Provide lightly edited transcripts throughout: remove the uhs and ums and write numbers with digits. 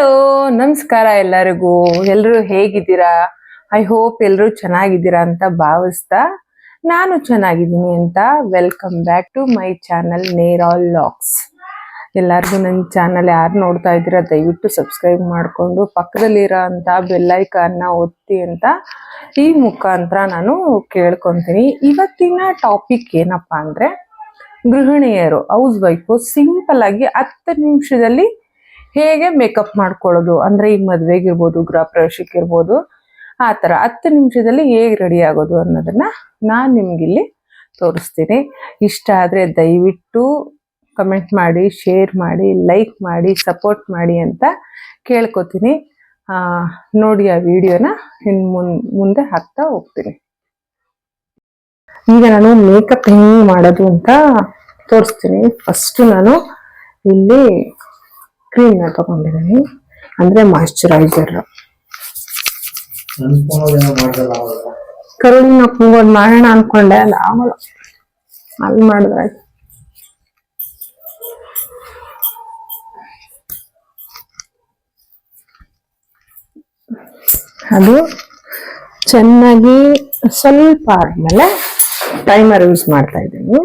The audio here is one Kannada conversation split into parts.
ಹಲೋ, ನಮಸ್ಕಾರ ಎಲ್ಲರಿಗೂ. ಎಲ್ಲರೂ ಹೇಗಿದ್ದೀರಾ? ಐ ಹೋಪ್ ಎಲ್ಲರೂ ಚೆನ್ನಾಗಿದ್ದೀರಾ ಅಂತ ಭಾವಿಸ್ತಾ ನಾನು ಚೆನ್ನಾಗಿದ್ದೀನಿ ಅಂತ welcome back to my channel ನೇರಾಲ್ ಲಾಕ್ಸ್. ಎಲ್ಲರಿಗೂ ನನ್ನ ಚಾನಲ್ ಯಾರು ನೋಡ್ತಾ ಇದ್ದೀರಾ ದಯವಿಟ್ಟು ಸಬ್ಸ್ಕ್ರೈಬ್ ಮಾಡಿಕೊಂಡು ಪಕ್ಕದಲ್ಲಿರೋ ಅಂತ ಬೆಲ್ಲೈಕನ್ನ ಒತ್ತಿ ಅಂತ ಈ ಮುಖಾಂತರ ನಾನು ಕೇಳ್ಕೊತೀನಿ. ಇವತ್ತಿನ ಟಾಪಿಕ್ ಏನಪ್ಪಾ ಅಂದ್ರೆ, ಗೃಹಿಣಿಯರು ಹೌಸ್ ವೈಫು ಸಿಂಪಲ್ ಆಗಿ 10 ನಿಮಿಷದಲ್ಲಿ ಹೇಗೆ ಮೇಕಪ್ ಮಾಡ್ಕೊಳ್ಳೋದು ಅಂದ್ರೆ, ಈಗ ಮದ್ವೆಗಿರ್ಬೋದು, ಗೃಹ ಪ್ರವೇಶಕ್ಕಿರ್ಬೋದು, ಆ ಥರ 10 ನಿಮಿಷದಲ್ಲಿ ಹೇಗೆ ರೆಡಿ ಆಗೋದು ಅನ್ನೋದನ್ನ ನಾನು ನಿಮ್ಗಿಲ್ಲಿ ತೋರಿಸ್ತೀನಿ. ಇಷ್ಟ ಆದರೆ ದಯವಿಟ್ಟು ಕಮೆಂಟ್ ಮಾಡಿ, ಶೇರ್ ಮಾಡಿ, ಲೈಕ್ ಮಾಡಿ, ಸಪೋರ್ಟ್ ಮಾಡಿ ಅಂತ ಕೇಳ್ಕೊತೀನಿ. ನೋಡಿ ಆ ವಿಡಿಯೋನ ಮುಂದೆ ಹಾಕ್ತಾ ಹೋಗ್ತೀನಿ. ಈಗ ನಾನು ಮೇಕಪ್ ಹೆಂಗೆ ಮಾಡೋದು ಅಂತ ತೋರಿಸ್ತೀನಿ. ಫಸ್ಟ್ ನಾನು ಇಲ್ಲಿ ಕ್ರೀಮ್ನ ತಗೊಂಡಿದ್ದೀನಿ, ಅಂದ್ರೆ ಮಾಯಿಶ್ಚರೈಸರ್. ಕರುಳಿನ ಕುಂಗೋದ್ ಮಾಡೋಣ ಅನ್ಕೊಂಡೆ, ಅದು ಆಗಲ್ಲ. ಅಲ್ಲಿ ಮಾಡಿದ್ರೆ ಅದು ಚೆನ್ನಾಗಿ ಸ್ವಲ್ಪ ಆದ್ಮೇಲೆ ಟೈಮರ್ ಯೂಸ್ ಮಾಡ್ತಾ ಇದ್ದೀನಿ.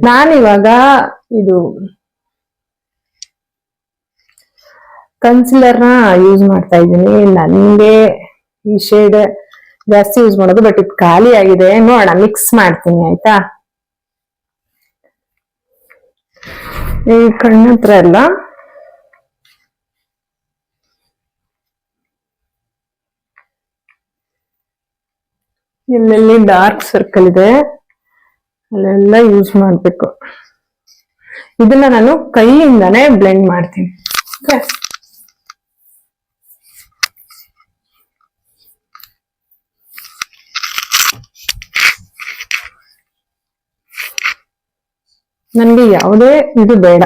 ನಾನಿವಾಗ ಇದು ಕನ್ಸಿಲರ್ನ ಯೂಸ್ ಮಾಡ್ತಾ ಇದ್ದೀನಿ. ನನಗೆ ಈ ಶೇಡ್ ಜಾಸ್ತಿ ಯೂಸ್ ಮಾಡೋದು, ಬಟ್ ಇದು ಖಾಲಿ ಆಗಿದೆ. ನೋಡೋಣ, ಮಿಕ್ಸ್ ಮಾಡ್ತೀನಿ ಆಯ್ತಾ. ಈ ಕಣ್ಣತ್ರ ಎಲ್ಲ ಎಲ್ಲೆಲ್ಲಿ ಡಾರ್ಕ್ ಸರ್ಕಲ್ ಇದೆ ಅಲ್ಲೆಲ್ಲ ಯೂಸ್ ಮಾಡ್ಬೇಕು. ಇದನ್ನ ನಾನು ಕೈಯಿಂದಾನೇ ಬ್ಲೆಂಡ್ ಮಾಡ್ತೀನಿ. ನನ್ಗೆ ಯಾವುದೇ ಇದು ಬೇಡ.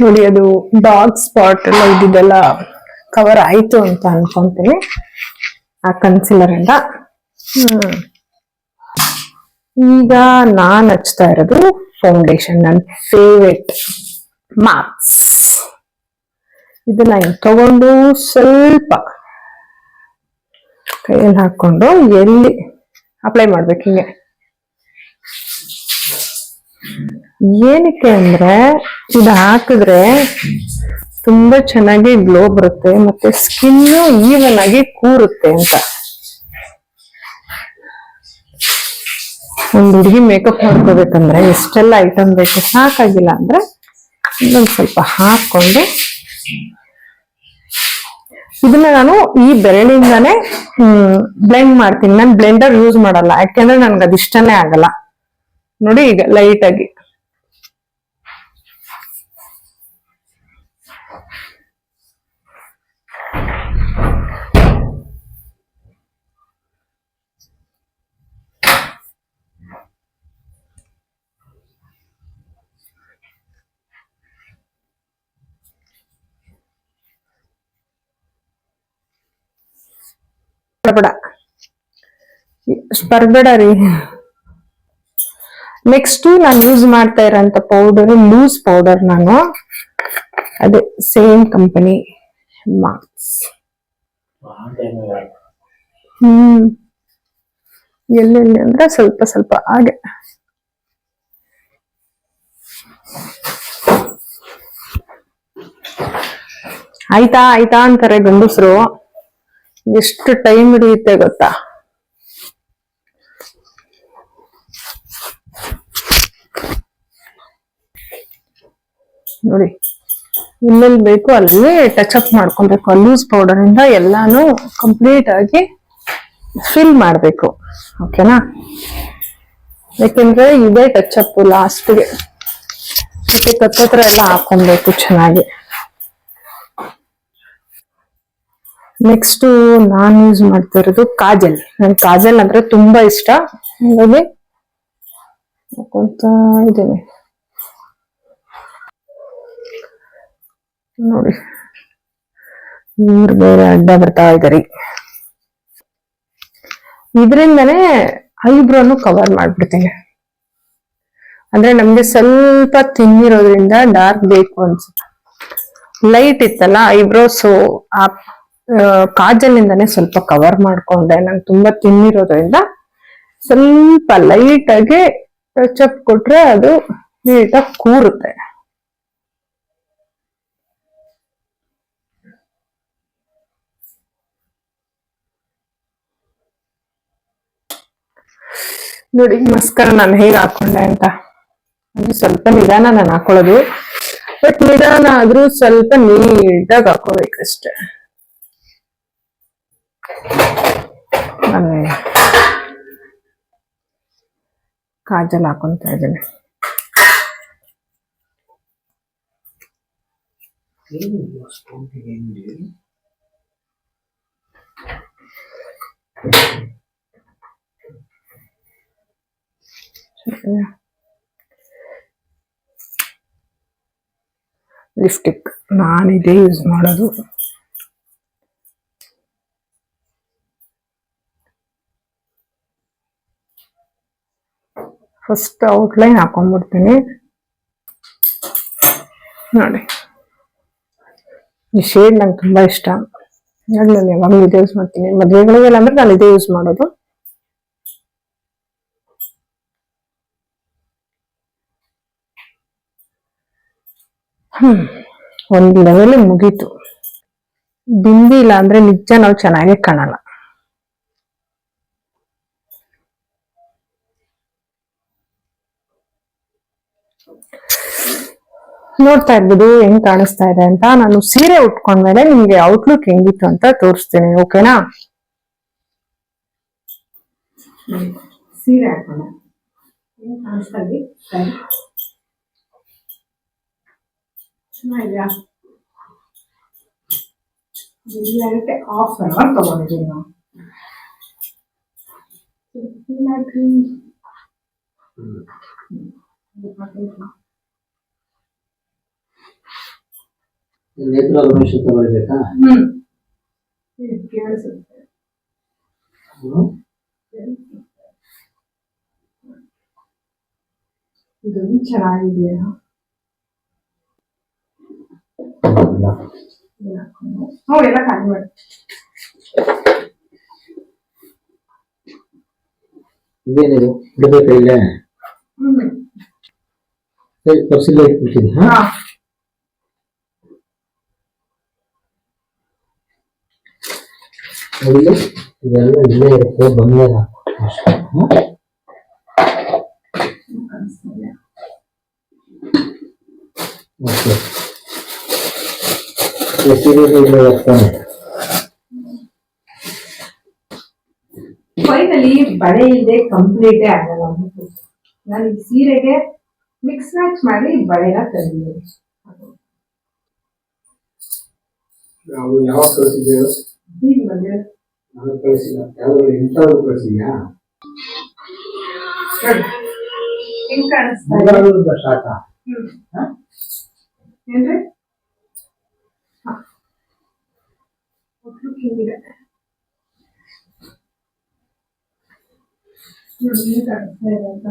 ನೋಡಿ, ಅದು ಡಾರ್ಕ್ ಸ್ಪಾಟ್ ಎಲ್ಲ ಇದ್ದಿದ್ದೆಲ್ಲ ಕವರ್ ಆಯ್ತು ಅಂತ ಅನ್ಕೊಂತೀನಿ ಆ ಕನ್ಸಿಲರ್ ಇಂದ. ಈಗ ನಾನ್ ಹಚ್ತಾ ಇರೋದು ಫೌಂಡೇಶನ್, ನನ್ನ ಫೇವ್ರೆಟ್ ಮಾರ್ಕ್ಸ್. ಇದನ್ನ ತಗೊಂಡು ಸ್ವಲ್ಪ ಕೈಯಲ್ಲಿ ಹಾಕೊಂಡು ಎಲ್ಲಿ ಅಪ್ಲೈ ಮಾಡ್ಬೇಕು, ಹಿಂಗೆ. ಏನಕ್ಕೆ ಅಂದ್ರೆ, ಇದು ಹಾಕಿದ್ರೆ ತುಂಬಾ ಚೆನ್ನಾಗಿ ಗ್ಲೋ ಬರುತ್ತೆ, ಮತ್ತೆ ಸ್ಕಿನ್ ಈವನ್ ಆಗಿ ಕೂರುತ್ತೆ ಅಂತ. ಒಂದು ಹುಡುಗಿ ಮೇಕಪ್ ಮಾಡ್ಕೋಬೇಕಂದ್ರೆ ಎಷ್ಟೆಲ್ಲ ಐಟಮ್ ಬೇಕು, ಸಾಕಾಗಿಲ್ಲ ಅಂದ್ರೆ ಇನ್ನೊಂದು ಸ್ವಲ್ಪ ಹಾಕೊಂಡು ಇದನ್ನ ನಾನು ಈ ಬೆರಳಿಂದಾನೇ ಬ್ಲೆಂಡ್ ಮಾಡ್ತೀನಿ. ನಾನು ಬ್ಲೆಂಡರ್ ಯೂಸ್ ಮಾಡಲ್ಲ, ಯಾಕೆಂದ್ರೆ ನನ್ಗೆ ಅದು ಇಷ್ಟನೇ ಆಗಲ್ಲ. ನೋಡಿ, ಈಗ ಲೈಟ್ ಆಗಿ ಬರ್ಬೇಡ ರೀ. ನೆಕ್ಸ್ಟ್ ನಾನು ಯೂಸ್ ಮಾಡ್ತಾ ಇರೋಂಥ ಪೌಡರ್ ಲೂಸ್ ಪೌಡರ್. ನಾನು ಅದೇ ಸೇಮ್ ಕಂಪನಿ ಮಾರ್ಕ್ಸ್. ಎಲ್ಲೆಲ್ಲಿ ಅಂದ್ರೆ ಸ್ವಲ್ಪ ಸ್ವಲ್ಪ ಹಾಗೆ. ಆಯ್ತಾ ಆಯ್ತಾ ಅಂತಾರೆ ಗಂಡಸರು, ಎಷ್ಟು ಟೈಮ್ ಹಿಡಿಯುತ್ತೆ ಗೊತ್ತಾ. ನೋಡಿ, ಎಲ್ಲೆಲ್ಲಿ ಬೇಕು ಅಲ್ಲಿ ಟಚ್ ಅಪ್ ಮಾಡ್ಕೊಬೇಕು. ಲೂಸ್ ಪೌಡರ್ ಇಂದ ಎಲ್ಲಾನು ಕಂಪ್ಲೀಟ್ ಆಗಿ ಫಿಲ್ ಮಾಡ್ಬೇಕು, ಓಕೆನಾ. ಯಾಕೆಂದ್ರೆ ಇದೇ ಟಚ್ ಅಪ್ ಲಾಸ್ಟ್ಗೆ, ಮತ್ತೆ ಕತ್ತತ್ರ ಎಲ್ಲ ಹಾಕೊಬೇಕು ಚೆನ್ನಾಗಿ. ನೆಕ್ಸ್ಟ್ ನಾನು ಯೂಸ್ ಮಾಡ್ತಾ ಇರೋದು ಕಾಜಲ್. ನನ್ ಕಾಜಲ್ ಅಂದ್ರೆ ತುಂಬಾ ಇಷ್ಟ, ಹಾಗಾಗಿ ಹಾಕೊಂತ ಇದ್ದೀನಿ. ನೋಡಿ ಇವ್ರು ಬೇರೆ ಅಡ್ಡ ಬರ್ತಾ ಇದಾರೆ. ಇದರಿಂದನೇ ಐಬ್ರೋನು ಕವರ್ ಮಾಡ್ಬಿಡ್ತೀನಿ. ಅಂದ್ರೆ ನಮ್ಗೆ ಸ್ವಲ್ಪ ತಿನ್ನಿರೋದ್ರಿಂದ ಡಾರ್ಕ್ ಬೇಕು ಅನ್ಸುತ್ತೆ. ಲೈಟ್ ಇತ್ತಲ್ಲ ಐಬ್ರೋಸು ಆ ಕಾಜಲ್ನಿಂದಾನೇ ಸ್ವಲ್ಪ ಕವರ್ ಮಾಡ್ಕೊಂಡೆ. ನಂಗೆ ತುಂಬಾ ತಿನ್ನಿರೋದ್ರಿಂದ ಸ್ವಲ್ಪ ಲೈಟ್ ಆಗಿ ಟಚ್ ಅಪ್ ಕೊಟ್ರೆ ಅದು ನೀಟಾಗಿ ಕೂರುತ್ತೆ. ನೋಡಿ ಮಸ್ಕರ ನಾನು ಹೇಗೆ ಹಾಕೊಂಡೆ ಅಂತ. ಅಂದ್ರೆ ಸ್ವಲ್ಪ ನಿಧಾನ ನಾನು ಹಾಕೊಳ್ಳೋದು, ಬಟ್ ನಿಧಾನ ಆದ್ರೂ ಸ್ವಲ್ಪ ನೀಟಾಗಿ ಹಾಕೋಬೇಕಷ್ಟೆ. ಆಮೇಲೆ ಕಾಜಲ್ ಹಾಕೊಂತ ಇದ್ದೇನೆ. ಲಿಪ್ಸ್ಟಿಕ್ ನಾನಿದೇ ಯೂಸ್ ಮಾಡೋದು. ಫಸ್ಟ್ ಔಟ್ಲೈನ್ ಹಾಕೊಂಡ್ಬಿಡ್ತೀನಿ. ನೋಡಿ ಈ ಶೇಡ್ ನಂಗೆ ತುಂಬಾ ಇಷ್ಟ. ನಾನು ಯಾವಾಗಲೂ ಇದೇ ಯೂಸ್ ಮಾಡ್ತೀನಿ. ಮದುವೆಗಳಿಗೆಲ್ಲ ಅಂದ್ರೆ ನಾನು ಇದೇ ಯೂಸ್ ಮಾಡೋದು. ಒಂದ್ ಲೆವೆಲ್ ಮುಗೀತು. ಬಿಂದಿ ಇಲ್ಲ ಅಂದ್ರೆ ನಿಜ ನಾವು ಚೆನ್ನಾಗೇ ಕಾಣಲ್ಲ. ನೋಡ್ತಾ ಇರ್ಬೋದು ಹೆಂಗ್ ಕಾಣಿಸ್ತಾ ಇದೆ ಅಂತ. ನಾನು ಸೀರೆ ಉಟ್ಕೊಂಡ್ಮೇಲೆ ನಿಮ್ಗೆ ಔಟ್ಲುಕ್ ಹೆಂಗಿತ್ತು ಅಂತ ತೋರಿಸ್ತೀನಿ, ಓಕೆನಾ? ಸೀರೆ ಹಾಕೋಣ, ಹೆಂಗ್ ಕಾಣಿಸ್ತಾ ಇದೆ ಚೆನ್ನಾಗಿದ್ಯಾ? ಇಲ್ಲಕ್ಕೆ ಹಾಫ್ ಅನ್ ಅವರ್ ತಗೊಂಡಿದ್ದೀನಿ ನಾವು. ಇದೊಂದು ಚೆನ್ನಾಗಿದೆಯಾ? ಎಲ್ಲ ಖಾಲಿ ಮಾಡಿ. ಇದೇನಿದು ಬಿಡಬೇಕಾ? ಇಲ್ಲ ಪರ್ಸಿಲ್ ಇಟ್ಬಿಡ್ತೀನಿ. ಇದೆಲ್ಲ ಇಲ್ಲೇ ಇರುತ್ತೆ, ಬಂದ್ಮೇಲೆ ಫೈನಲಿ ಬಳೆ ಇಲ್ಲದೆ ಕಂಪ್ಲೀಟೇ ಆಗಲ್ಲ. ನಾನು ಈ ಸೀರೆಗೆ ಮಿಕ್ಸ್ ಮ್ಯಾಚ್ ಮಾಡಿ ಬಳೆನ ತಂದಿದ್ದೀನಿ. ಯಾವ ಕಳಿಸಿದ್ದೇವೆ? ನಾನು ಕಳಿಸಿಲ್ಲ. ಯಾವ್ದು ಇಂಥವ್ರು ಕಳಿಸಿದ್ಯಾ? ಹೆಂಗ್ ಕಾಣಿಸ್ತಾ ಇದೆ? ಶಾಖ ಏನ್ರಿ ಹಿಂಗಿದೆ ಕಾಣಿಸ್ತಾ ಇದೆ ಅಂತ.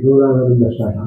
ದೂರ ಸ್ಟಾರ್ಟ್.